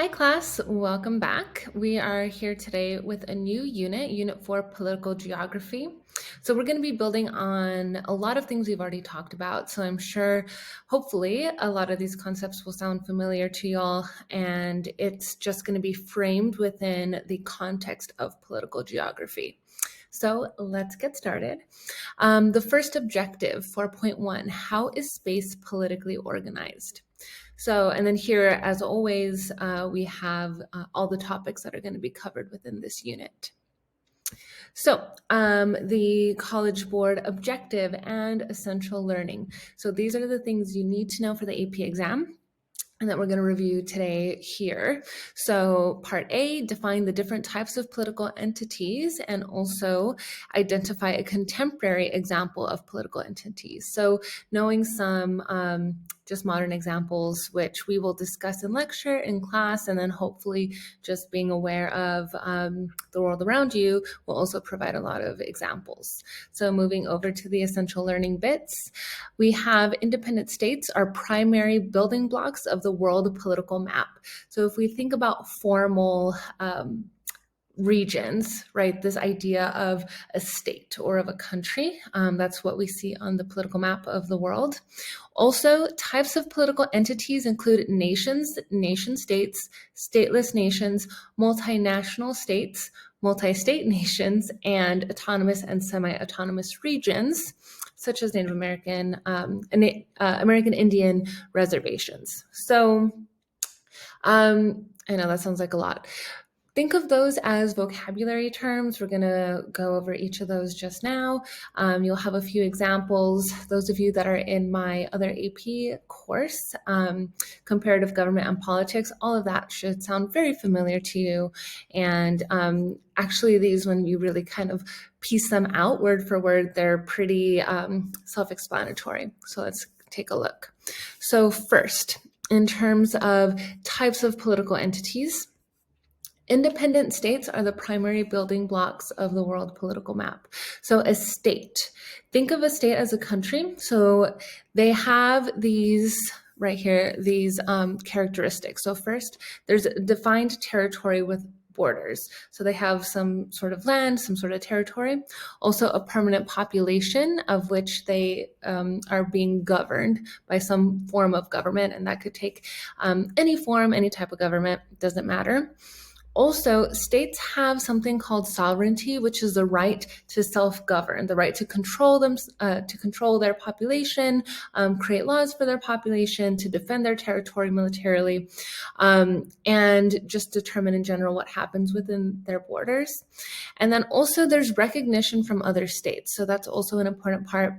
Hi class, welcome back. We are here today with a new unit, Unit 4, Political Geography. So we're going to be building on a lot of things we've already talked about. So I'm sure, hopefully, a lot of these concepts will sound familiar to y'all, and it's just going to be framed within the context of political geography. So let's get started. The first objective, 4.1, how is space politically organized? So, and then here, as always, we have all the topics that are going to be covered within this unit. So, the College Board objective and essential learning. So these are the things you need to know for the AP exam and that we're going to review today here. So part A, define the different types of political entities and also identify a contemporary example of political entities. So knowing some just modern examples, which we will discuss in lecture, in class, and then hopefully just being aware of the world around you will also provide a lot of examples. So moving over to the essential learning bits, we have independent states are primary building blocks of the world political map. So if we think about formal regions, right, this idea of a state or of a country, that's what we see on the political map of the world. Also, types of political entities include nations, nation states, stateless nations, multinational states, multi-state nations, and autonomous and semi-autonomous regions, such as Native American, American Indian reservations. So I know that sounds like a lot. Think of those as vocabulary terms. We're going to go over each of those just now. You'll have a few examples. Those of you that are in my other AP course, Comparative Government and Politics, all of that should sound very familiar to you. And actually, these, when you really kind of piece them out word for word, they're pretty self-explanatory. So let's take a look. So first, in terms of types of political entities, independent states are the primary building blocks of the world political map. So a state, think of a state as a country. So they have these right here, these characteristics. So first, there's a defined territory with borders. So they have some sort of land, some sort of territory, also a permanent population of which they are being governed by some form of government. And that could take any form, any type of government, doesn't matter. Also, states have something called sovereignty, which is the right to self-govern, the right to control them, to control their population, create laws for their population, to defend their territory militarily, and just determine in general what happens within their borders. And then also there's recognition from other states. So that's also an important part,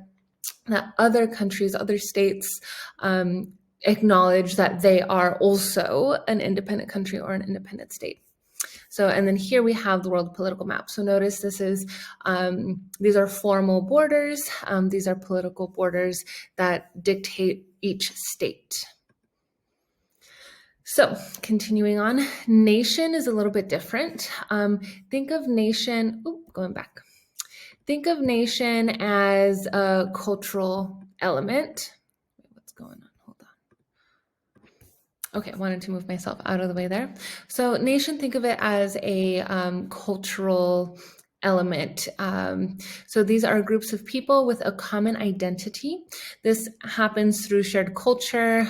that other countries, other states, acknowledge that they are also an independent country or an independent state. So, and then here we have the world political map. So notice this is, these are formal borders. These are political borders that dictate each state. So continuing on, nation is a little bit different. Think of nation, going back. Think of nation as a cultural element. What's going on? Okay, I wanted to move myself out of the way there. So nation, think of it as a cultural element. So these are groups of people with a common identity. This happens through shared culture,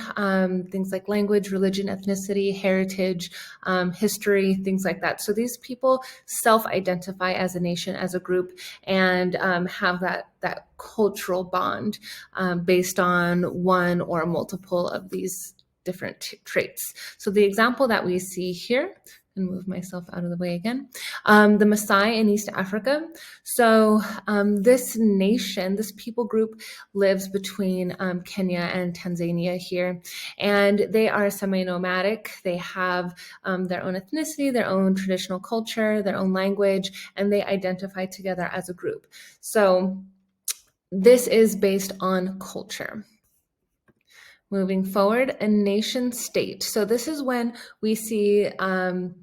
things like language, religion, ethnicity, heritage, history, things like that. So these people self-identify as a nation, as a group, and have that cultural bond based on one or multiple of these different traits. So the example that we see here, and move myself out of the way again, the Maasai in East Africa. So this nation, this people group lives between Kenya and Tanzania here, and they are semi-nomadic. They have their own ethnicity, their own traditional culture, their own language, and they identify together as a group. So this is based on culture. Moving forward, a nation state. So this is when we see the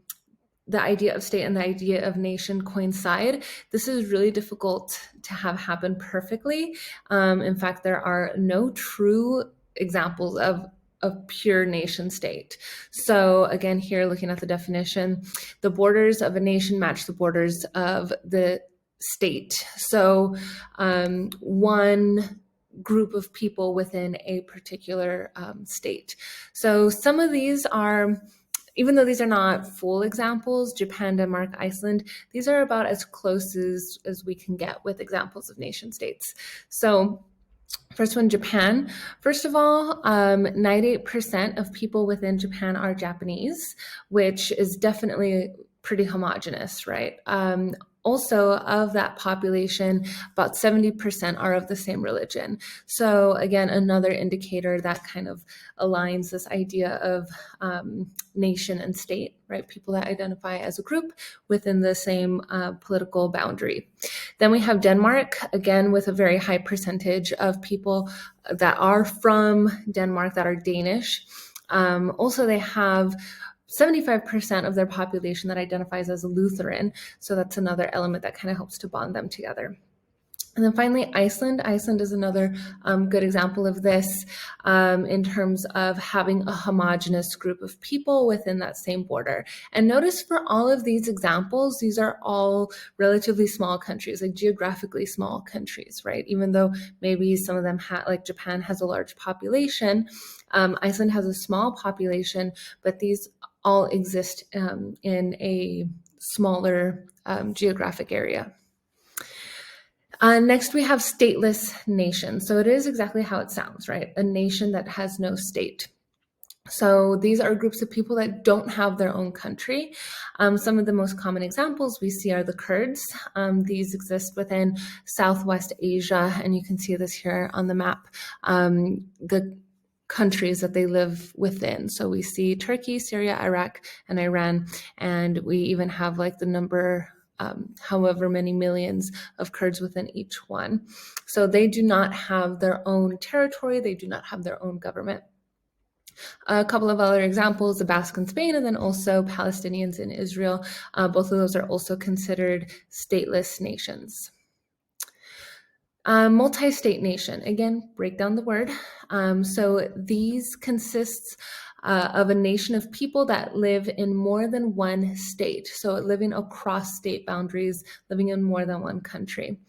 idea of state and the idea of nation coincide. This is really difficult to have happen perfectly. In fact, there are no true examples of a pure nation state. So again, here looking at the definition, the borders of a nation match the borders of the state. So one group of people within a particular state. So some of these are, even though these are not full examples, Japan, Denmark, Iceland, these are about as close as we can get with examples of nation states. So first one, Japan. First of all, 98% of people within Japan are Japanese, which is definitely pretty homogenous, right? Also, of that population, about 70% are of the same religion. So again, another indicator that kind of aligns this idea of nation and state, right? People that identify as a group within the same political boundary. Then we have Denmark, again, with a very high percentage of people that are from Denmark that are Danish. Also, they have 75% of their population that identifies as Lutheran. So that's another element that kind of helps to bond them together. And then finally, Iceland. Iceland is another good example of this in terms of having a homogenous group of people within that same border. And notice for all of these examples, these are all relatively small countries, like geographically small countries, right? Even though maybe some of them like Japan has a large population, Iceland has a small population, but these all exist in a smaller geographic area. Next, we have stateless nation. So it is exactly how it sounds, right? A nation that has no state. So these are groups of people that don't have their own country. Some of the most common examples we see are the Kurds. These exist within Southwest Asia, and you can see this here on the map. The countries that they live within. So we see Turkey, Syria, Iraq, and Iran, and we even have like the number, however many millions of Kurds within each one. So they do not have their own territory, they do not have their own government. A couple of other examples, the Basque in Spain, and then also Palestinians in Israel. Both of those are also considered stateless nations. Multi-state nation, again, break down the word. So these consists of a nation of people that live in more than one state. So living across state boundaries, living in more than one country.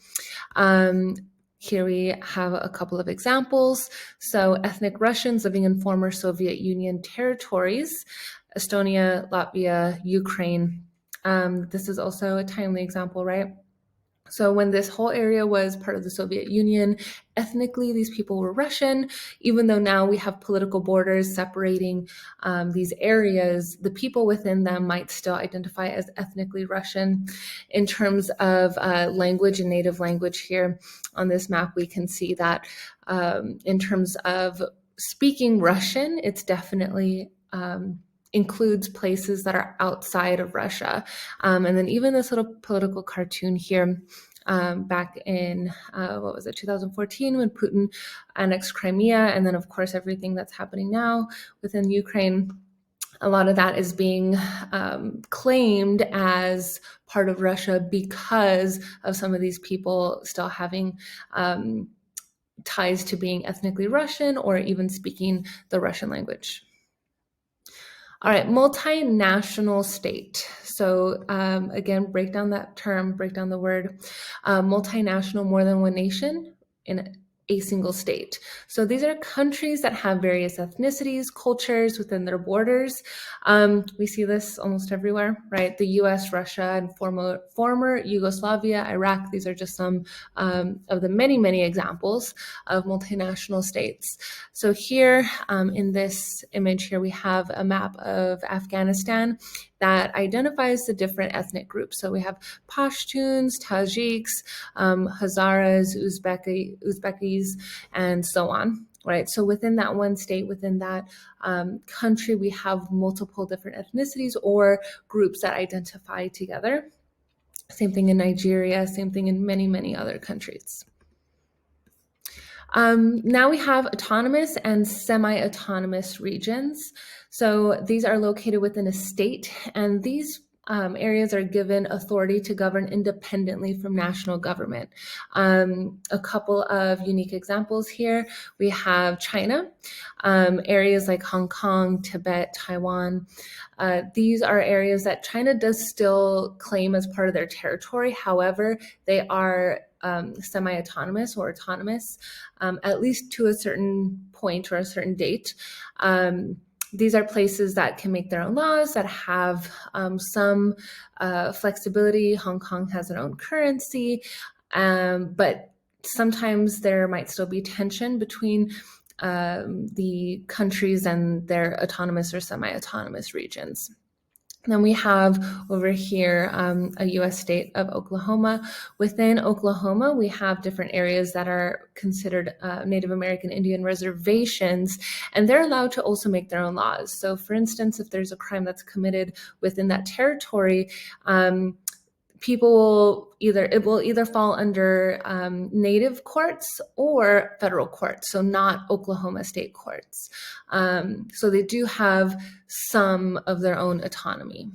Here we have a couple of examples. So ethnic Russians living in former Soviet Union territories, Estonia, Latvia, Ukraine. This is also a timely example, right? So when this whole area was part of the Soviet Union, ethnically, these people were Russian. Even though now we have political borders separating these areas, the people within them might still identify as ethnically Russian. In terms of language and native language here on this map, we can see that in terms of speaking Russian, it's definitely includes places that are outside of Russia. And then even this little political cartoon here back in, 2014 when Putin annexed Crimea, and then of course everything that's happening now within Ukraine, a lot of that is being claimed as part of Russia because of some of these people still having ties to being ethnically Russian or even speaking the Russian language. All right, multinational state. So again, break down that term, break down the word. Multinational, more than one nation in a single state. So these are countries that have various ethnicities, cultures within their borders. We see this almost everywhere, right? The US, Russia, and former Yugoslavia, Iraq, these are just some of the many, many examples of multinational states. So here in this image here, we have a map of Afghanistan that identifies the different ethnic groups. So we have Pashtuns, Tajiks, Hazaras, Uzbekis, and so on, right? So within that one state, within that country, we have multiple different ethnicities or groups that identify together. Same thing in Nigeria, same thing in many, many other countries. Now we have autonomous and semi-autonomous regions. So these are located within a state, and these areas are given authority to govern independently from national government. A couple of unique examples here. We have China, areas like Hong Kong, Tibet, Taiwan. These are areas that China does still claim as part of their territory. However, they are semi-autonomous or autonomous, at least to a certain point or a certain date. These are places that can make their own laws, that have some flexibility. Hong Kong has their own currency, but sometimes there might still be tension between the countries and their autonomous or semi-autonomous regions. Then we have over here a U.S. state of Oklahoma. Within Oklahoma, we have different areas that are considered Native American Indian reservations, and they're allowed to also make their own laws. So for instance, if there's a crime that's committed within that territory, it will either fall under native courts or federal courts, so not Oklahoma state courts. So they do have some of their own autonomy.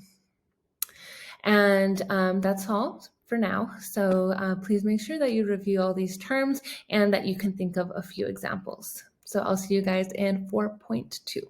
And that's all for now. So please make sure that you review all these terms and that you can think of a few examples. So I'll see you guys in 4.2.